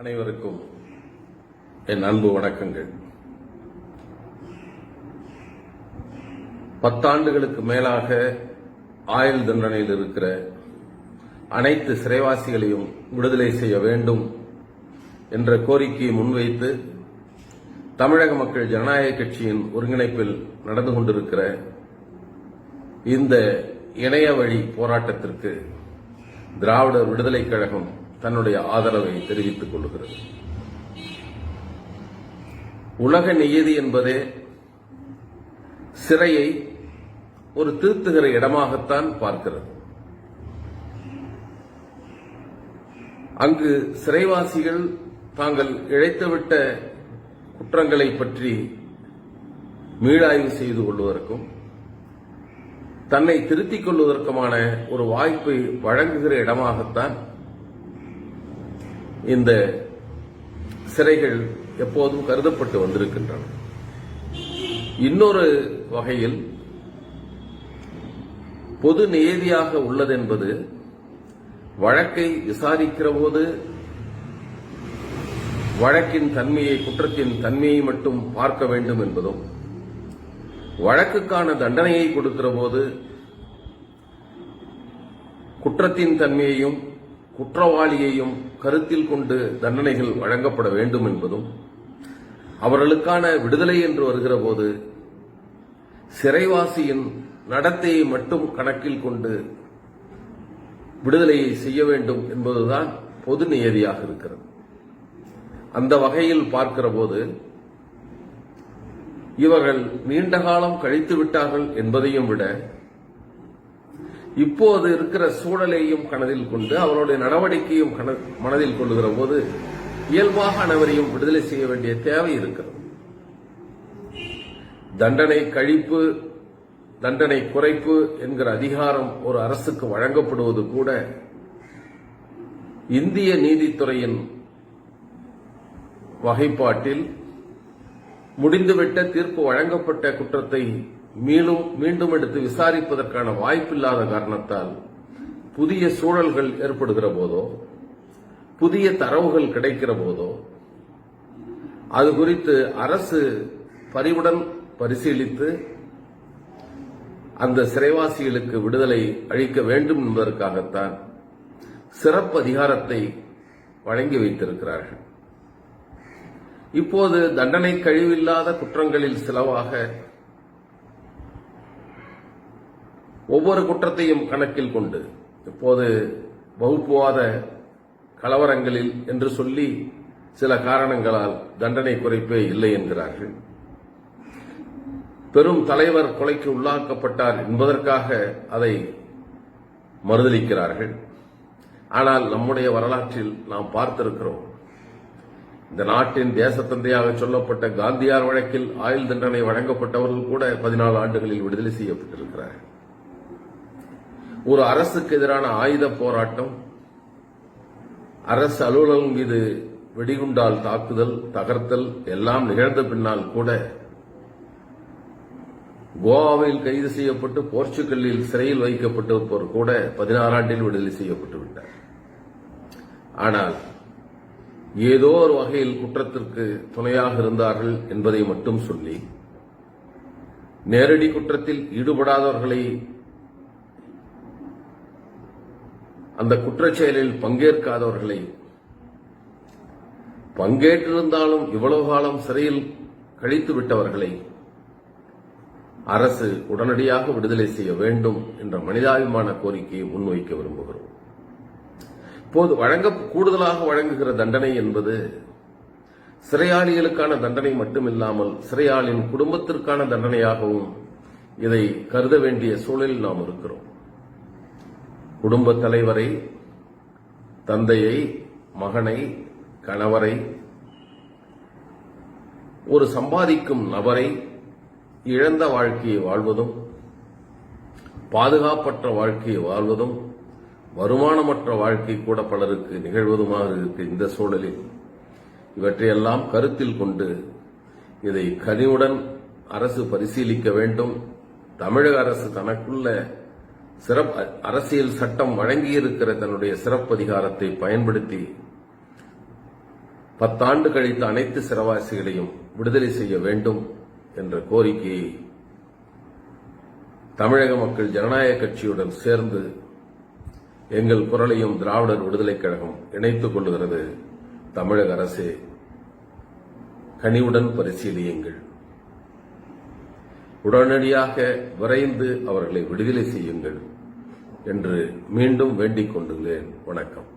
அனைவருக்கும் என் அன்பு வணக்கங்கள். 10 ஆண்டுகளுக்கு மேலாக ஆயுள் தண்டனையில் இருக்கிற அனைத்து சிறைவாசிகளையும் விடுதலை செய்ய வேண்டும் என்ற கோரிக்கையை முன்வைத்து தமிழக மக்கள் ஜனநாயக கட்சியின் ஒருங்கிணைப்பில் நடந்து கொண்டிருக்கிற இந்த இணைய வழி போராட்டத்திற்கு திராவிடர் விடுதலைக் கழகம் தன்னுடைய ஆதரவை தெரிவித்துக் கொள்கிறது. உலக நியதி என்பதே சிறையை ஒரு திருத்துகிற இடமாகத்தான் பார்க்கிறது. அங்கு சிறைவாசிகள் தாங்கள் இழைத்துவிட்ட குற்றங்களை பற்றி மீளாய்வு செய்து கொள்வதற்கும் தன்னை திருத்திக் கொள்வதற்குமான ஒரு வாய்ப்பை வழங்குகிற இடமாகத்தான் இந்த சிறைகள் எப்போதும் கருதப்பட்டு வந்திருக்கின்றன. இன்னொரு வகையில் பொது நியதியாக உள்ளது என்பது வழக்கை விசாரிக்கிற போது வழக்கின் தன்மையை, குற்றத்தின் தன்மையை மட்டும் பார்க்க வேண்டும் என்பதும், வழக்குக்கான தண்டனையை கொடுக்கிற போது குற்றத்தின் தன்மையையும் குற்றவாளியையும் கருத்தில் கொண்டு தண்டனைகள் வழங்கப்பட வேண்டும் என்பதும், அவர்களுக்கான விடுதலை என்று வருகிற போது சிறைவாசியின் நடத்தையை மட்டும் கணக்கில் கொண்டு விடுதலையை செய்ய வேண்டும் என்பதுதான் பொது நியதியாக இருக்கிறது. அந்த வகையில் பார்க்கிற போது இவர்கள் நீண்ட காலம் கழித்து விட்டார்கள் என்பதையும் விட இப்போது இருக்கிற சூழலையும் கணதில் கொண்டு அவருடைய நடவடிக்கையும் மனதில் கொள்ளுகிற போது இயல்பாக அனைவரையும் விடுதலை செய்ய வேண்டிய தேவை இருக்கிறது. தண்டனை கழிப்பு, தண்டனை குறைப்பு என்கிற அதிகாரம் ஒரு அரசுக்கு வழங்கப்படுவது கூட இந்திய நீதித்துறையின் வகைப்பாட்டில் முடிந்துவிட்ட தீர்ப்பு வழங்கப்பட்ட குற்றத்தை மீண்டும் எடுத்து விசாரிப்பதற்கான வாய்ப்பில்லாத காரணத்தால் புதிய சூழல்கள் ஏற்படுகிற போதோ, புதிய தரவுகள் கிடைக்கிற போதோ அது குறித்து அரசு பரிவுடன் பரிசீலித்து அந்த சிறைவாசிகளுக்கு விடுதலை அளிக்க வேண்டும் என்பதற்காகத்தான் சிறப்பு அதிகாரத்தை வழங்கி வைத்திருக்கிறார்கள். இப்போது தண்டனை கழிவில்லாத குற்றங்களில் சிலவாக ஒவ்வொரு குற்றத்தையும் கணக்கில் கொண்டு, இப்போது வகுப்புவாத கலவரங்களில் என்று சொல்லி சில காரணங்களால் தண்டனை குறைப்பே இல்லை என்கிறார்கள். பெரும் தலைவர் கொலைக்கு உள்ளாக்கப்பட்டார் என்பதற்காக அதை மறுதலிக்கிறார்கள். ஆனால் நம்முடைய வரலாற்றில் நாம் பார்த்திருக்கிறோம், இந்த நாட்டின் தேசத்தந்தையாக சொல்லப்பட்ட காந்தியார் வழக்கில் ஆயுள் தண்டனை வழங்கப்பட்டவர்கள் கூட 14 ஆண்டுகளில் விடுதலை செய்யப்பட்டிருக்கிறார்கள். ஒரு அரசுக்கு எதிரான ஆயுத போராட்டம், அரசு அலுவலகம் மீது வெடிகுண்டால் தாக்குதல், தகர்த்தல் எல்லாம் நிகழ்ந்த பின்னால் கூட கோவாவில் கைது செய்யப்பட்டு போர்ச்சுகலில் சிறையில் வைக்கப்பட்டிருப்பவர் கூட 16 ஆண்டில் விடுதலை செய்யப்பட்டு விட்டார். ஆனால் ஏதோ ஒரு வகையில் குற்றத்திற்கு துணையாக இருந்தார்கள் என்பதை மட்டும் சொல்லி நேரடி குற்றத்தில் ஈடுபடாதவர்களை, அந்த குற்றச்செயலில் பங்கேற்காதவர்களை, பங்கேற்றிருந்தாலும் இவ்வளவு காலம் சிறையில் கழித்து விட்டவர்களை அரசு உடனடியாக விடுதலை செய்ய வேண்டும் என்ற மனிதாபிமான கோரிக்கையை முன்வைக்க விரும்புகிறோம். இப்போது கூடுதலாக வழங்குகிற தண்டனை என்பது சிறையாளிகளுக்கான தண்டனை மட்டுமில்லாமல் சிறையாளின் குடும்பத்திற்கான தண்டனையாகவும் இதை கருத வேண்டிய சூழலில் நாம் இருக்கிறோம். குடும்பத் தலைவரை, தந்தையை, மகனை, கணவரை, ஒரு சம்பாதிக்கும் நபரை இழந்த வாழ்க்கையை வாழ்வதும், பாதுகாப்பற்ற வாழ்க்கையை வாழ்வதும், வருமானமற்ற வாழ்க்கை கூட பலருக்கு நிகழ்வதுமாக இருக்க இந்த சூழலில் இவற்றையெல்லாம் கருத்தில் கொண்டு இதை கனிவுடன் அரசு பரிசீலிக்க வேண்டும். தமிழக அரசு தனக்குள்ள அரசியல் சட்டம் வழங்கியிருக்கிற தன்னுடைய சிறப்பு அதிகாரத்தை பயன்படுத்தி 10 ஆண்டு கழித்த அனைத்து சிறைவாசிகளையும் விடுதலை செய்ய வேண்டும் என்ற கோரிக்கையை தமிழக மக்கள் ஜனநாயக கட்சியுடன் சேர்ந்து எங்கள் குரலையும் திராவிடர் விடுதலைக் கழகம் இணைத்துக் கொள்கிறது. தமிழக அரசே, கனிவுடன் பரிசீலியுங்கள். உடனடியாக விரைந்து அவர்களை விடுதலை செய்யுங்கள் என்று மீண்டும் வேண்டிக் கொண்டுள்ளேன். வணக்கம்.